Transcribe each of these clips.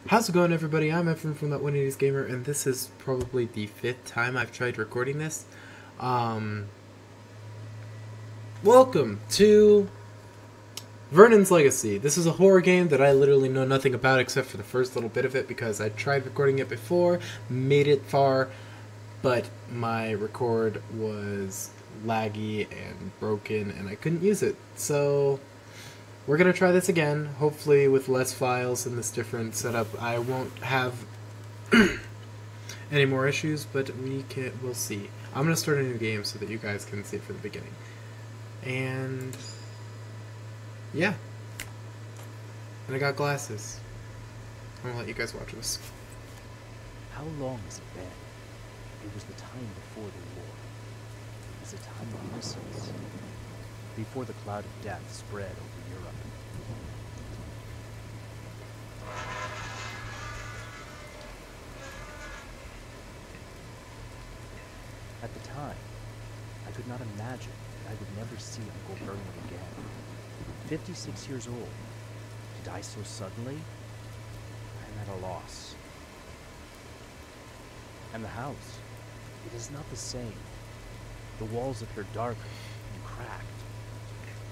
How's it going, everybody? I'm Evan from That 180s Gamer, and this is probably the 5th time I've tried recording this. Um, Welcome to Vernon's Legacy. This is a horror game that I literally know nothing about except for the first little bit of it because I tried recording it before, made it far, but my record was laggy and broken and I couldn't use it. So we're going to try this again, hopefully with less files in this different setup. I won't have any more issues, but we'll see. I'm going to start a new game so that you guys can see it from the beginning. And yeah. And I got glasses. I'm going to let you guys watch this. How long has it been? It was the time before the war. It was a time of innocence. Before the cloud of death spread over Europe. At the time, I could not imagine that I would never see Uncle Vernon again. 56 years old. To die so suddenly? I am at a loss. And the house, it is not the same. The walls appear darker and cracked.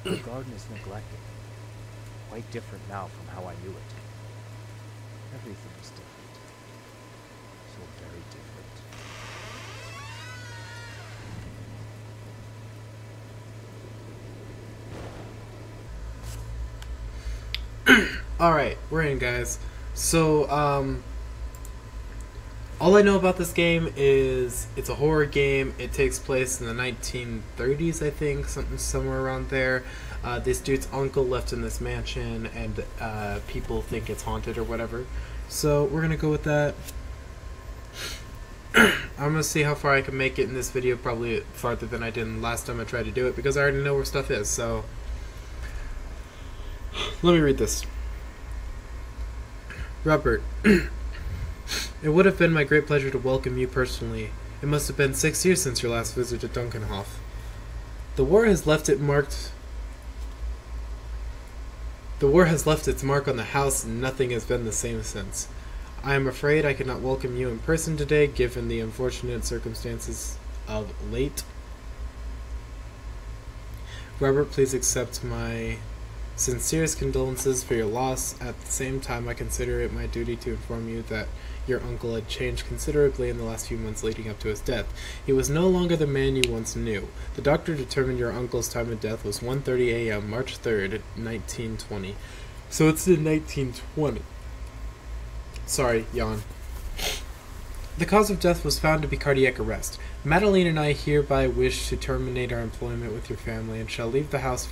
The garden is neglected. Quite different now from how I knew it. Everything is different. So very different. Alright, we're in, guys. So, all I know about this game is it's a horror game. It takes place in the 1930s, I think, somewhere around there. This dude's uncle left in this mansion, and people think it's haunted or whatever. So we're gonna go with that. I'm gonna see how far I can make it in this video, probably farther than I did last time I tried to do it, because I already know where stuff is. So let me read this. Robert. It would have been my great pleasure to welcome you personally. It must have been 6 years since your last visit to Duncanhoff. The war has left its mark on the house, and nothing has been the same since. I am afraid I cannot welcome you in person today, given the unfortunate circumstances of late. Robert, please accept my sincerest condolences for your loss. At the same time, I consider it my duty to inform you that your uncle had changed considerably in the last few months leading up to his death. He was no longer the man you once knew. The doctor determined your uncle's time of death was 1:30 a.m., March 3rd, 1920. So it's in 1920. Sorry, yawn. The cause of death was found to be cardiac arrest. Madeline and I hereby wish to terminate our employment with your family and shall leave the house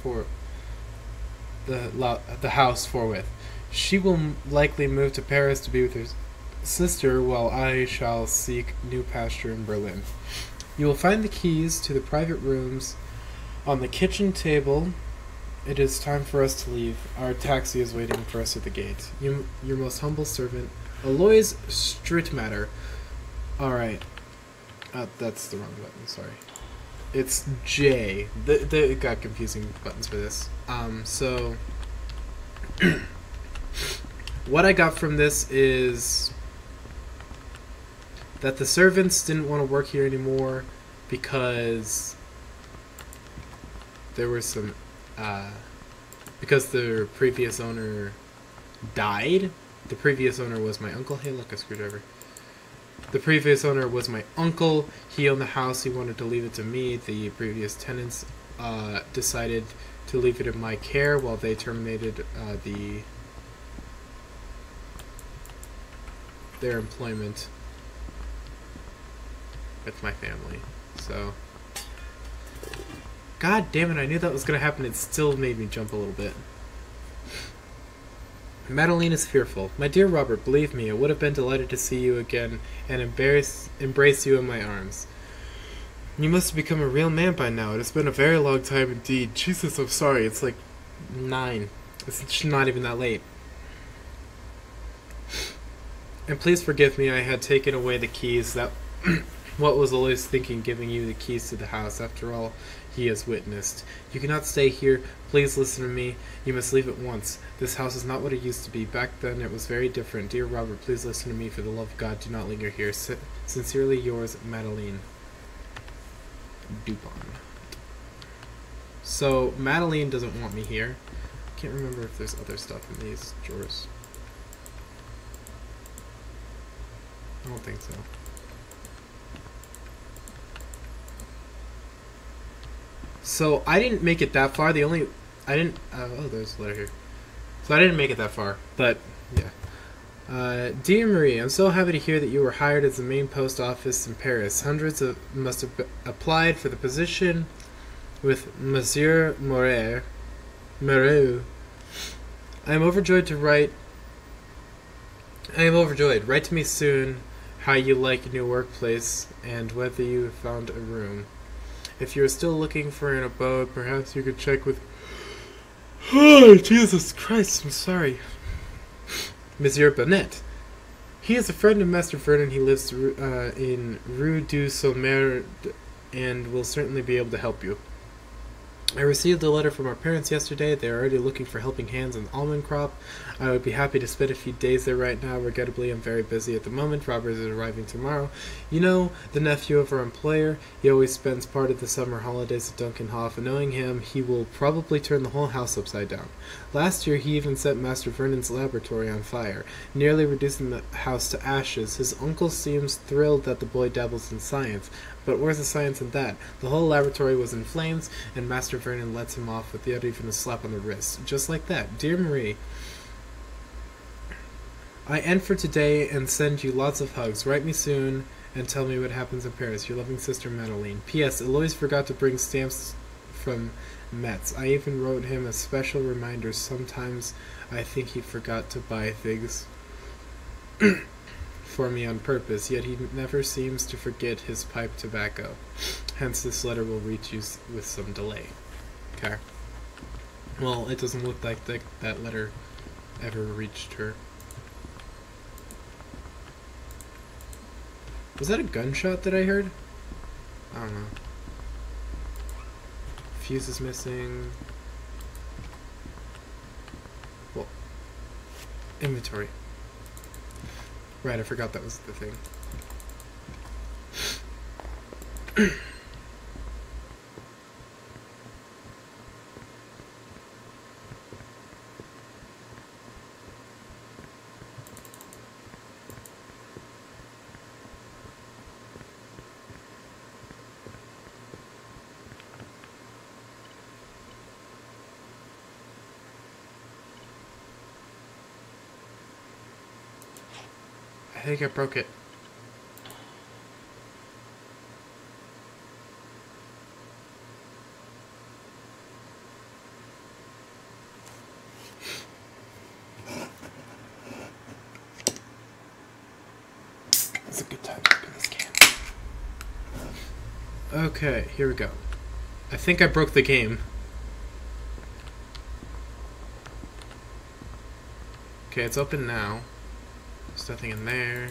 the house forthwith. She will likely move to Paris to be with her sister, while I shall seek new pasture in Berlin. You will find the keys to the private rooms on the kitchen table. It is time for us to leave. Our taxi is waiting for us at the gate. Your most humble servant, Alois Strittmatter. Alright. That's the wrong button, sorry. It's J. It got confusing buttons for this. So what I got from this is that the servants didn't want to work here anymore because there were some because the previous owner died. The previous owner was my uncle. Hey, look, a screwdriver. The previous owner was my uncle. He owned the house. He wanted to leave it to me. The previous tenants decided to leave it in my care while they terminated their employment with my family. So, god damn it, I knew that was going to happen. It still made me jump a little bit. Madeline is fearful. My dear Robert, believe me, I would have been delighted to see you again and embrace you in my arms. You must have become a real man by now. It has been a very long time indeed. Jesus, I'm sorry. It's like 9. It's not even that late. And please forgive me, I had taken away the keys. That what was always thinking giving you the keys to the house. After all, he has witnessed. You cannot stay here. Please listen to me. You must leave at once. This house is not what it used to be. Back then it was very different. Dear Robert, please listen to me. For the love of God, do not linger here. Sincerely yours, Madeline Dupont. So, Madeline doesn't want me here. I can't remember if there's other stuff in these drawers. I don't think so. So, I didn't make it that far. Oh, there's a letter here. So, I didn't make it that far. But, yeah. Dear Marie, I'm so happy to hear that you were hired as the main post office in Paris. Hundreds must have applied for the position with Monsieur Moreau. I am overjoyed. Write to me soon how you like your new workplace and whether you have found a room. If you are still looking for an abode, perhaps you could check with... Oh, Jesus Christ, I'm sorry. Monsieur Bonnet. He is a friend of Master Vernon. He lives in Rue du Sommer and will certainly be able to help you. I received a letter from our parents yesterday. They are already looking for helping hands on the almond crop. I would be happy to spend a few days there right now. Regrettably, I'm very busy at the moment. Robert is arriving tomorrow. You know, the nephew of our employer. He always spends part of the summer holidays at Duncanhoff, and knowing him, he will probably turn the whole house upside down. Last year, he even set Master Vernon's laboratory on fire, nearly reducing the house to ashes. His uncle seems thrilled that the boy dabbles in science. But where's the science in that? The whole laboratory was in flames, and Master Vernon lets him off without even a slap on the wrist. Just like that. Dear Marie, I end for today and send you lots of hugs. Write me soon and tell me what happens in Paris. Your loving sister, Madeline. P.S. Eloise forgot to bring stamps from Metz. I even wrote him a special reminder. Sometimes I think he forgot to buy things for me on purpose, yet he never seems to forget his pipe tobacco. Hence this letter will reach you with some delay. Okay. Well, it doesn't look like that letter ever reached her. Was that a gunshot that I heard? I don't know. Fuse is missing. Well, inventory. Right, I forgot that was the thing. I think I broke it. It's a good time to open this can. Okay, here we go. I think I broke the game. Okay, it's open now. There's nothing in there.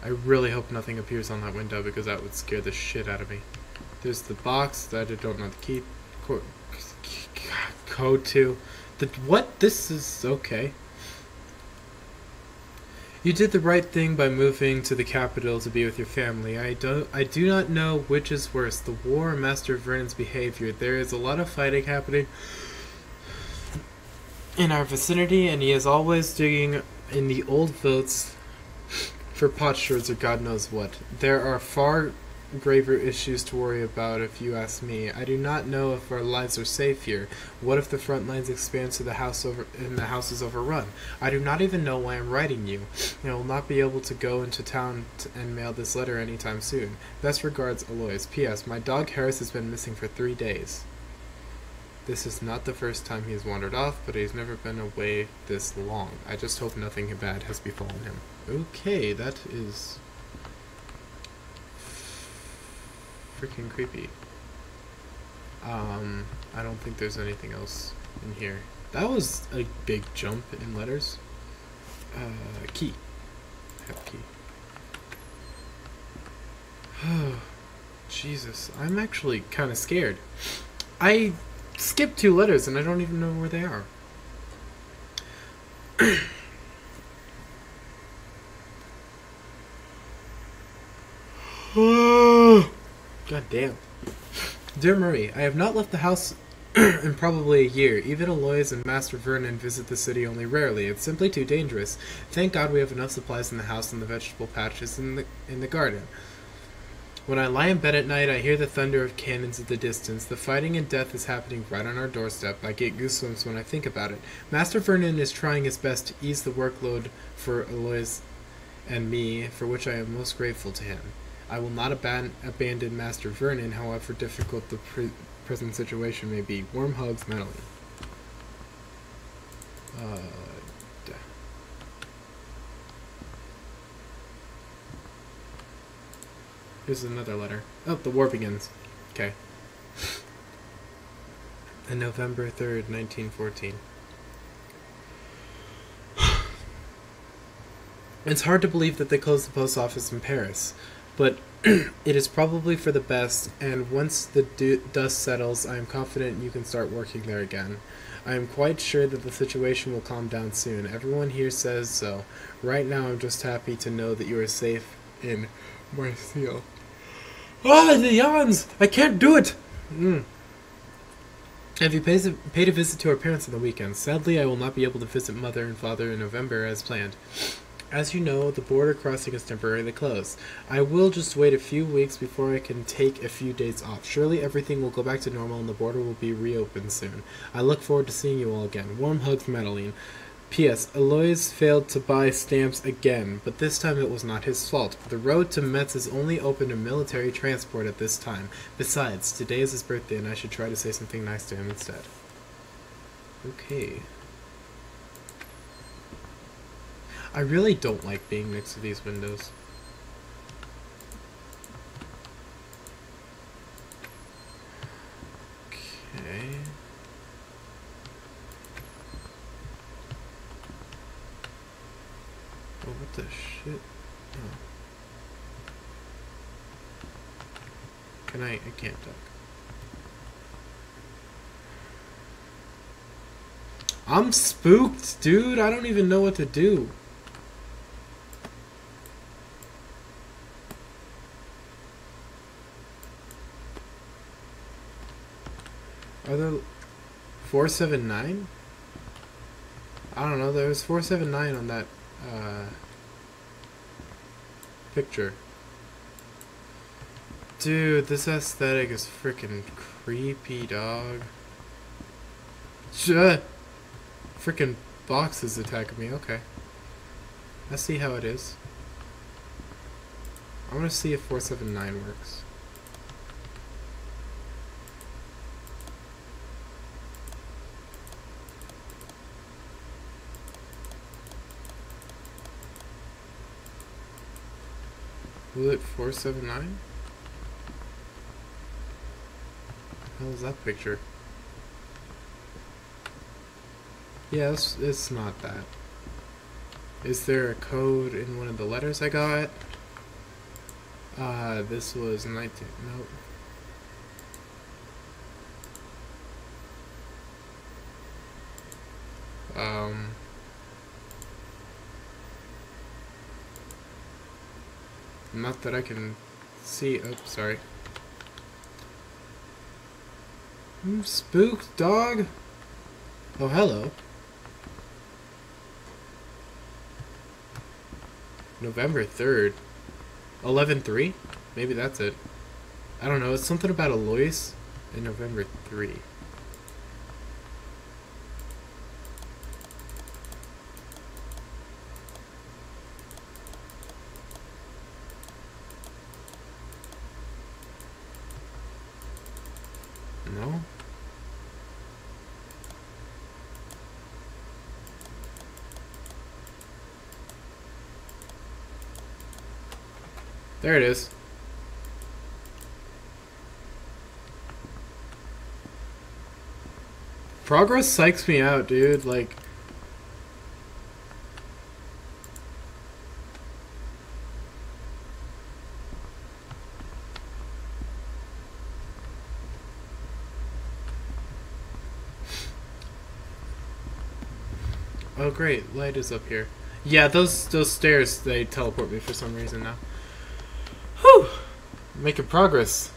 I really hope nothing appears on that window because that would scare the shit out of me. There's the box that I don't know the key code to. What? This is okay. You did the right thing by moving to the capital to be with your family. I do not know which is worse, the war or Master Vernon's behavior. There is a lot of fighting happening in our vicinity, and he is always digging in the old votes for potsherds or God knows what. There are far graver issues to worry about if you ask me. I do not know if our lives are safe here. What if the front lines expand to the house and the house is overrun? I do not even know why I'm writing you. I will not be able to go into town and mail this letter anytime soon. Best regards, Alois. P.S. My dog Harris has been missing for 3 days. This is not the first time he has wandered off, but he's never been away this long. I just hope nothing bad has befallen him. Okay, that is freaking creepy. I don't think there's anything else in here. That was a big jump in letters. Key. I have a key. Jesus, I'm actually kind of scared. I skipped 2 letters and I don't even know where they are. God damn. Dear Marie, I have not left the house in probably a year. Even Aloys and Master Vernon visit the city only rarely. It's simply too dangerous. Thank God we have enough supplies in the house and the vegetable patches in the garden. When I lie in bed at night, I hear the thunder of cannons at the distance. The fighting and death is happening right on our doorstep. I get goosebumps when I think about it. Master Vernon is trying his best to ease the workload for Aloys and me, for which I am most grateful to him. I will not abandon Master Vernon, however difficult the present situation may be. Warm hugs, Madeline. Here's another letter. Oh, the war begins. Okay. On November 3rd, 1914. It's hard to believe that they closed the post office in Paris, but it is probably for the best, and once the dust settles, I am confident you can start working there again. I am quite sure that the situation will calm down soon. Everyone here says so. Right now, I'm just happy to know that you are safe in Marseille. Ah, the yawns! I can't do it! Have you paid a visit to our parents on the weekend? Sadly, I will not be able to visit Mother and Father in November as planned. As you know, the border crossing is temporarily closed. I will just wait a few weeks before I can take a few days off. Surely everything will go back to normal and the border will be reopened soon. I look forward to seeing you all again. Warm hugs, Madeline. P.S. Aloys failed to buy stamps again, but this time it was not his fault. The road to Metz is only open to military transport at this time. Besides, today is his birthday and I should try to say something nice to him instead. Okay. I really don't like being next to these windows. Okay. Oh, what the shit? Oh. Can I can't duck. I'm spooked, dude. I don't even know what to do. Are there 479? I don't know, there was 479 on that picture. Dude, this aesthetic is freaking creepy, dog. Freaking boxes attacking me, okay. Let's see how it is. I want to see if 479 works. Was it 479? What the hell is that picture? Yes, it's not that. Is there a code in one of the letters I got? This was 19. Nope. Not that I can see. Oh, sorry. I'm spooked, dog. Oh, hello. November 3rd. 11/3? Maybe that's it. I don't know. It's something about Aloys and November 3. No? There it is. Progress psychs me out, dude. Like, Oh great, light is up here. Yeah, those stairs, they teleport me for some reason now. Whew! Making progress.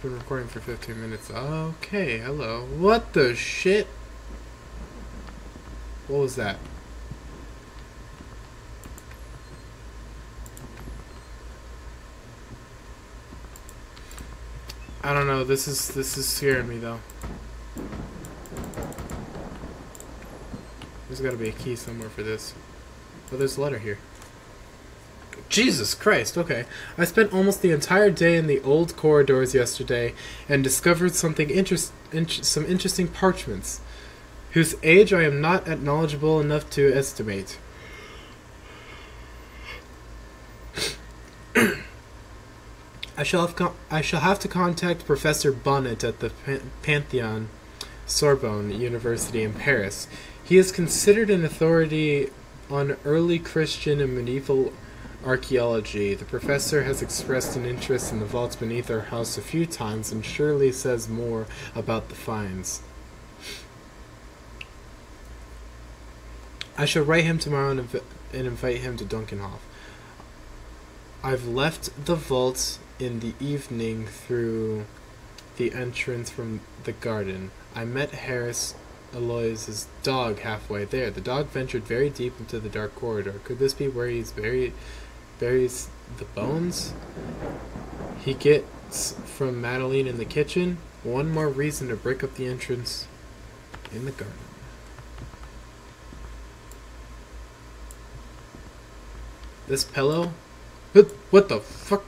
Been recording for 15 minutes. Okay, hello. What the shit? What was that? I don't know, this is scaring me though. There's gotta be a key somewhere for this. Oh, there's a letter here. Jesus Christ, okay. I spent almost the entire day in the old corridors yesterday and discovered something some interesting parchments, whose age I am not knowledgeable enough to estimate. I shall have to contact Professor Bonnet at the Pantheon Sorbonne University in Paris. He is considered an authority on early Christian and medieval archaeology. The professor has expressed an interest in the vaults beneath our house a few times and surely says more about the finds. I shall write him tomorrow and invite him to Dunkenhof. I've left the vault in the evening through the entrance from the garden. I met Harris Aloys's dog halfway there. The dog ventured very deep into the dark corridor. Could this be where he's buries the bones he gets from Madeline in the kitchen? One more reason to break up the entrance in the garden. This pillow? What the fuck?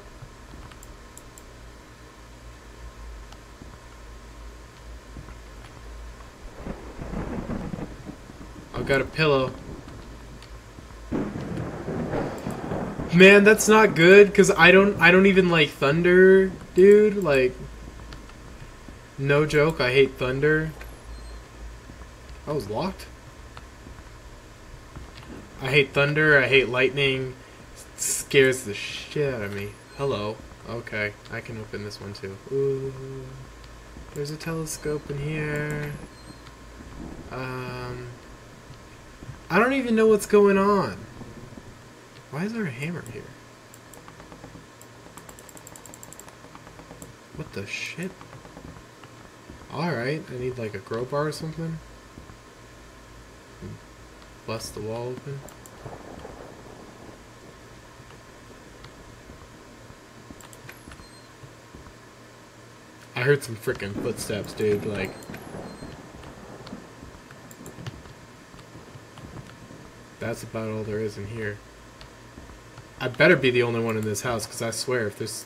I've got a pillow. Man, that's not good, because I don't even like thunder, dude. Like, no joke, I hate thunder. I was locked? I hate thunder, I hate lightning. It scares the shit out of me. Hello. Okay, I can open this one too. Ooh. There's a telescope in here. I don't even know what's going on. Why is there a hammer here? What the shit? Alright, I need like a crowbar or something. Bust the wall open. I heard some freaking footsteps, dude, like... That's about all there is in here. I better be the only one in this house, because I swear if there's...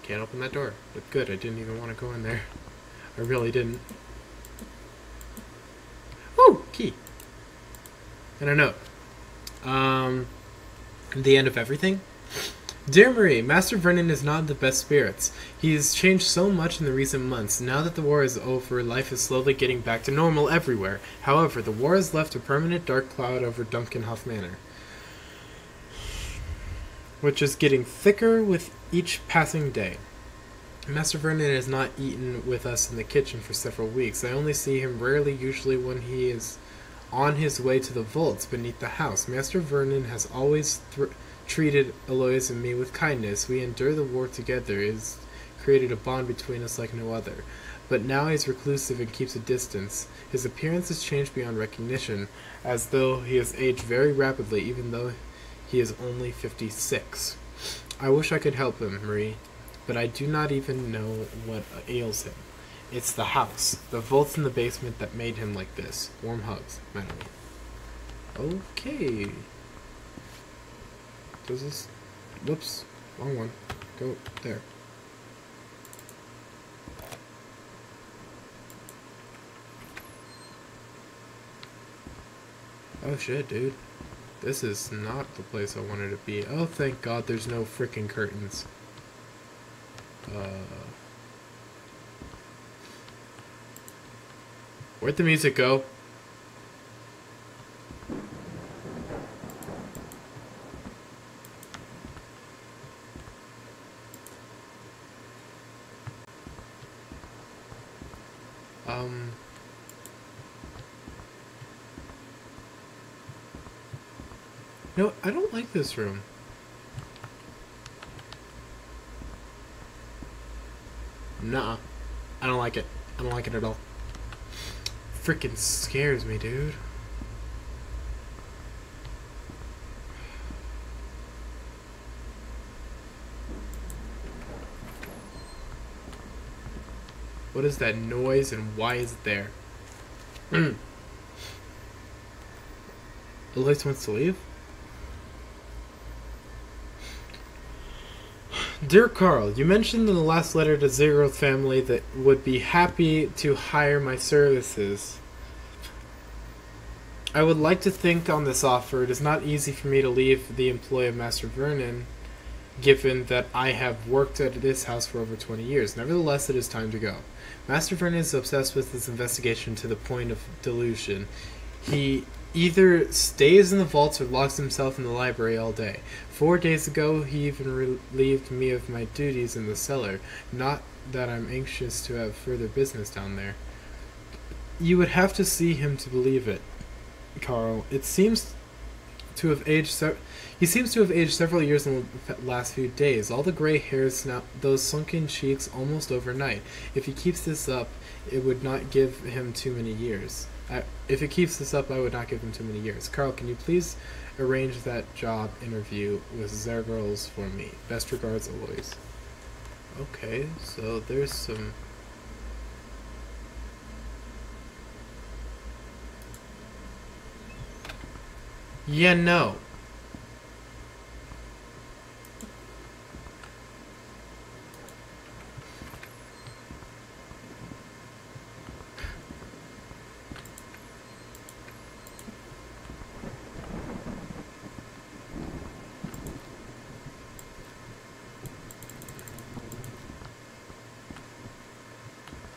Can't open that door. But good, I didn't even want to go in there. I really didn't. Ooh, key. And a note. The end of everything? Dear Marie, Master Vernon is not in the best spirits. He has changed so much in the recent months. Now that the war is over, life is slowly getting back to normal everywhere. However, the war has left a permanent dark cloud over Dunkenhof Manor, which is getting thicker with each passing day. Master Vernon has not eaten with us in the kitchen for several weeks. I only see him rarely, usually when he is on his way to the vaults beneath the house. Master Vernon has always treated Aloys and me with kindness. We endure the war together. It has created a bond between us like no other. But now he's reclusive and keeps a distance. His appearance has changed beyond recognition, as though he has aged very rapidly, even though he is only 56. I wish I could help him, Marie, but I do not even know what ails him. It's the house, the vaults in the basement that made him like this. Warm hugs, Madeline. Okay. Does this... Whoops. Wrong one. Go there. Oh shit, dude. This is not the place I wanted to be. Oh, thank God there's no freaking curtains. Where'd the music go? No, I don't like this room. Nuh-uh. I don't like it. I don't like it at all. Freaking scares me, dude. What is that noise and why is it there? Elise wants to leave? Dear Carl, you mentioned in the last letter to Zero's family that would be happy to hire my services. I would like to think on this offer. It is not easy for me to leave the employ of Master Vernon, given that I have worked at this house for over 20 years. Nevertheless, it is time to go. Master Vernon is obsessed with this investigation to the point of delusion. He either stays in the vaults or locks himself in the library all day. 4 days ago, he even relieved me of my duties in the cellar. Not that I'm anxious to have further business down there. You would have to see him to believe it, Carl. It seems to have aged he seems to have aged several years in the last few days. All the gray hairs now, those sunken cheeks almost overnight. If he keeps this up, it would not give him too many years. If it keeps this up, I would not give him too many years. Carl, can you please arrange that job interview with Zergirls for me? Best regards, Alois. Okay, so there's some... Yeah, no.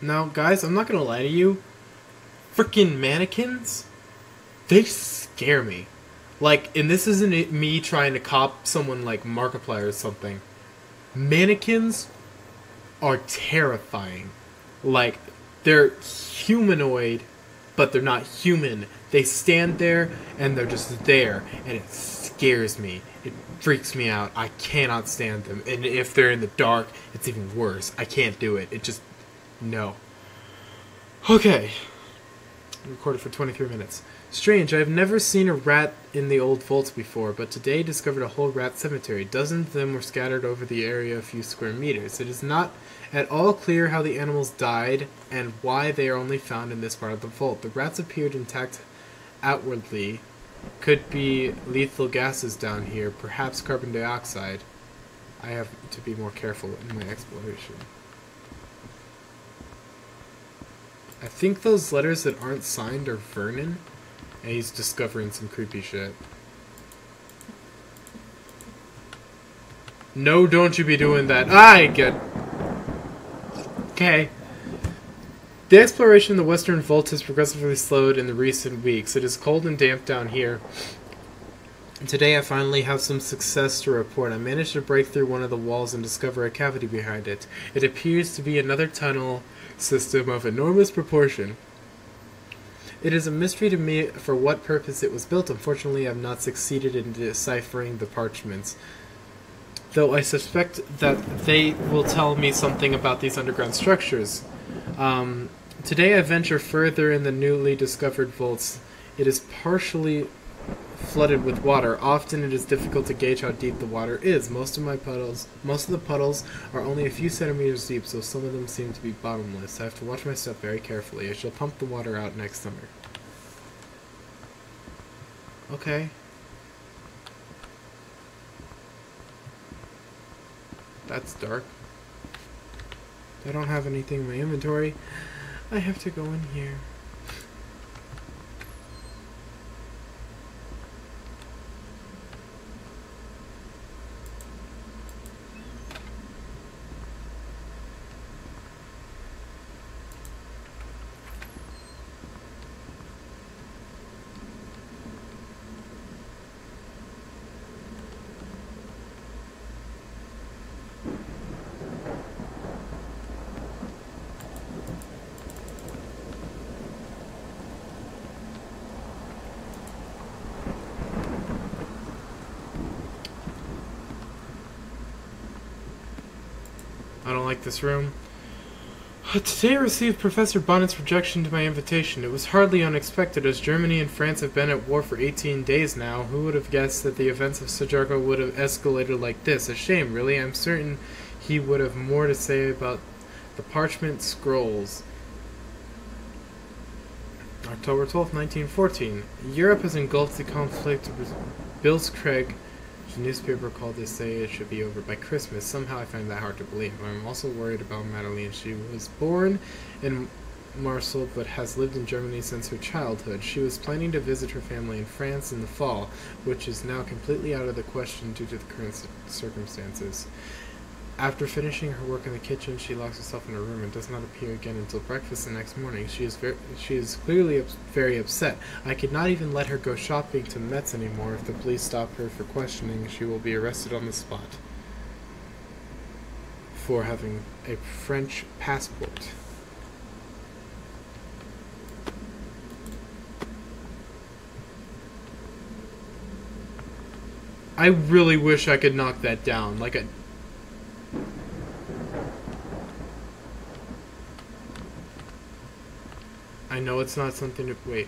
Now, guys, I'm not gonna lie to you. Freaking mannequins? They scare me. Like, and this isn't me trying to cop someone like Markiplier or something. Mannequins are terrifying. Like, they're humanoid, but they're not human. They stand there, and they're just there, and it scares me. It freaks me out. I cannot stand them. And if they're in the dark, it's even worse. I can't do it. It just... no. Okay. Recorded for 23 minutes. Strange, I've never seen a rat in the old vaults before, but today discovered a whole rat cemetery. Dozens of them were scattered over the area a few square meters. It is not at all clear how the animals died and why they are only found in this part of the vault. The rats appeared intact outwardly. Could be lethal gases down here, perhaps carbon dioxide. I have to be more careful in my exploration. I think those letters that aren't signed are Vernon, and he's discovering some creepy shit. No, don't you be doing that. I get... Okay. The exploration in the western vault has progressively slowed in the recent weeks. It is cold and damp down here. Today I finally have some success to report. I managed to break through one of the walls and discover a cavity behind it. It appears to be another tunnel system of enormous proportion. It is a mystery to me for what purpose it was built. Unfortunately, I have not succeeded in deciphering the parchments, though I suspect that they will tell me something about these underground structures. Today I venture further in the newly discovered vaults. It is partially flooded with water. Often it is difficult to gauge how deep the water is. Most of the puddles are only a few centimeters deep, so some of them seem to be bottomless. I have to watch my step very carefully. I shall pump the water out next summer. Okay. That's dark. I don't have anything in my inventory. I have to go in here. like this room. Today I received Professor Bonnet's rejection to my invitation. It was hardly unexpected, as Germany and France have been at war for 18 days now. Who would have guessed that the events of Sajargo would have escalated like this? A shame, really. I'm certain he would have more to say about the parchment scrolls. October 12th, 1914. Europe has engulfed the conflict. Billskrieg, the newspaper called to say it should be over by Christmas. Somehow I find that hard to believe. I'm also worried about Madeline. She was born in Marseille but has lived in Germany since her childhood. She was planning to visit her family in France in the fall, which is now completely out of the question due to the current circumstances. After finishing her work in the kitchen, she locks herself in her room and does not appear again until breakfast the next morning. She is clearly very upset. I could not even let her go shopping to Metz anymore. If the police stop her for questioning, she will be arrested on the spot for having a French passport. I really wish I could knock that down. Like a... I know it's not something to... Wait.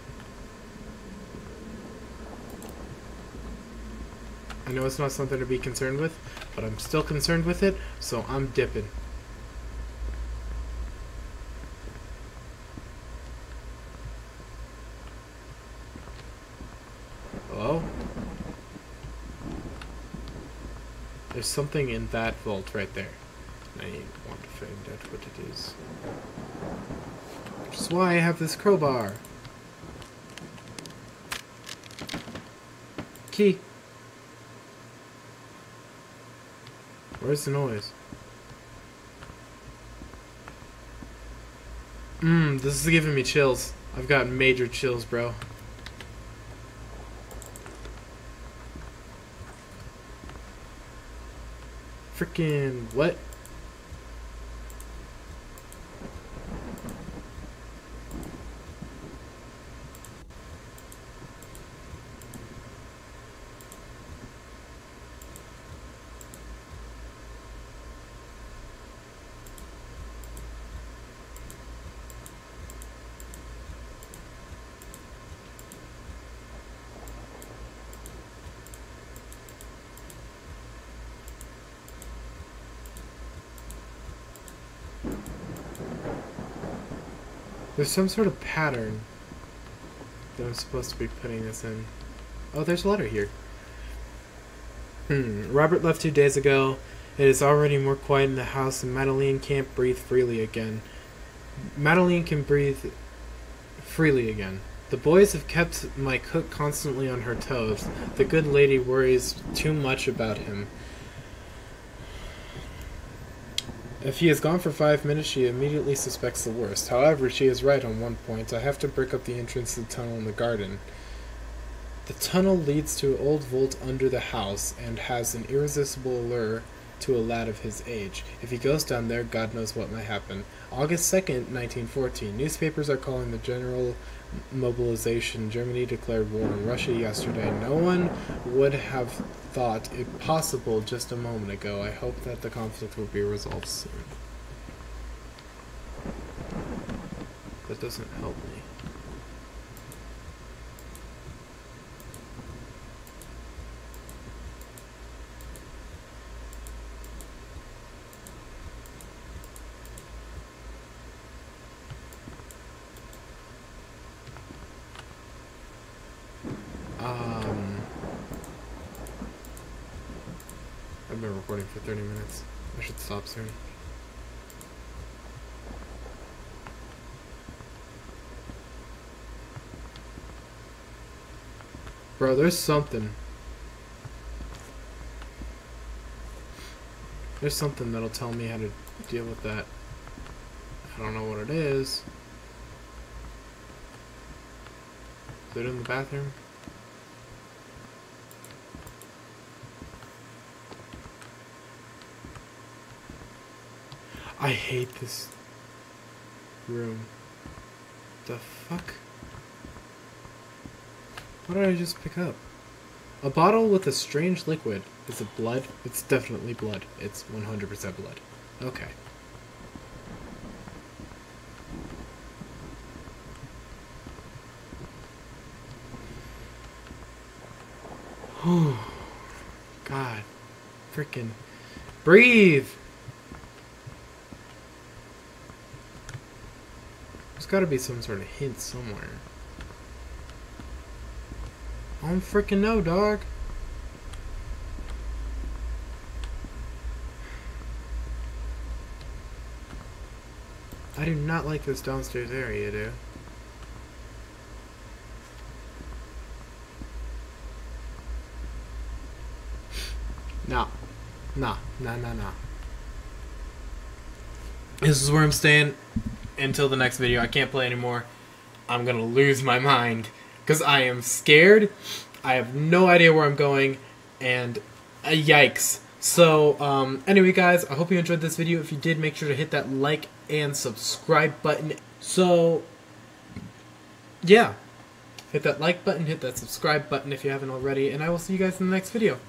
I know it's not something to be concerned with, but I'm still concerned with it, so I'm dipping. Hello? There's something in that vault right there. I want to find out what it is. Which is why I have this crowbar. Key. Where's the noise? This is giving me chills. I've got major chills, bro. Freaking what? There's some sort of pattern that I'm supposed to be putting this in. Oh, there's a letter here. Robert left 2 days ago. It is already more quiet in the house and Madeline can't breathe freely again. Madeline can breathe freely again. The boys have kept my cook constantly on her toes. The good lady worries too much about him. If he is gone for 5 minutes, she immediately suspects the worst. However, she is right on one point. I have to break up the entrance to the tunnel in the garden. The tunnel leads to an old vault under the house and has an irresistible allure to a lad of his age. If he goes down there, God knows what might happen. August 2nd, 1914. Newspapers are calling the general mobilization. Germany declared war on Russia yesterday. No one would have thought it possible just a moment ago. I hope that the conflict will be resolved soon. That doesn't help me. I've been recording for 30 minutes. I should stop soon. Bro, there's something. There's something that'll tell me how to deal with that. I don't know what it is. Is it in the bathroom? I hate this room. The fuck? What did I just pick up? A bottle with a strange liquid. Is it blood? It's definitely blood. It's 100% blood. Okay. God. Freaking breathe. There's gotta be some sort of hint somewhere. I don't freaking know, dog. I do not like this downstairs area, dude. Nah. Nah. This is where I'm staying until the next video. I can't play anymore. I'm gonna lose my mind. Because I am scared. I have no idea where I'm going. And yikes. So, anyway guys, I hope you enjoyed this video. If you did, make sure to hit that like and subscribe button. So, yeah. Hit that like button, hit that subscribe button if you haven't already. And I will see you guys in the next video.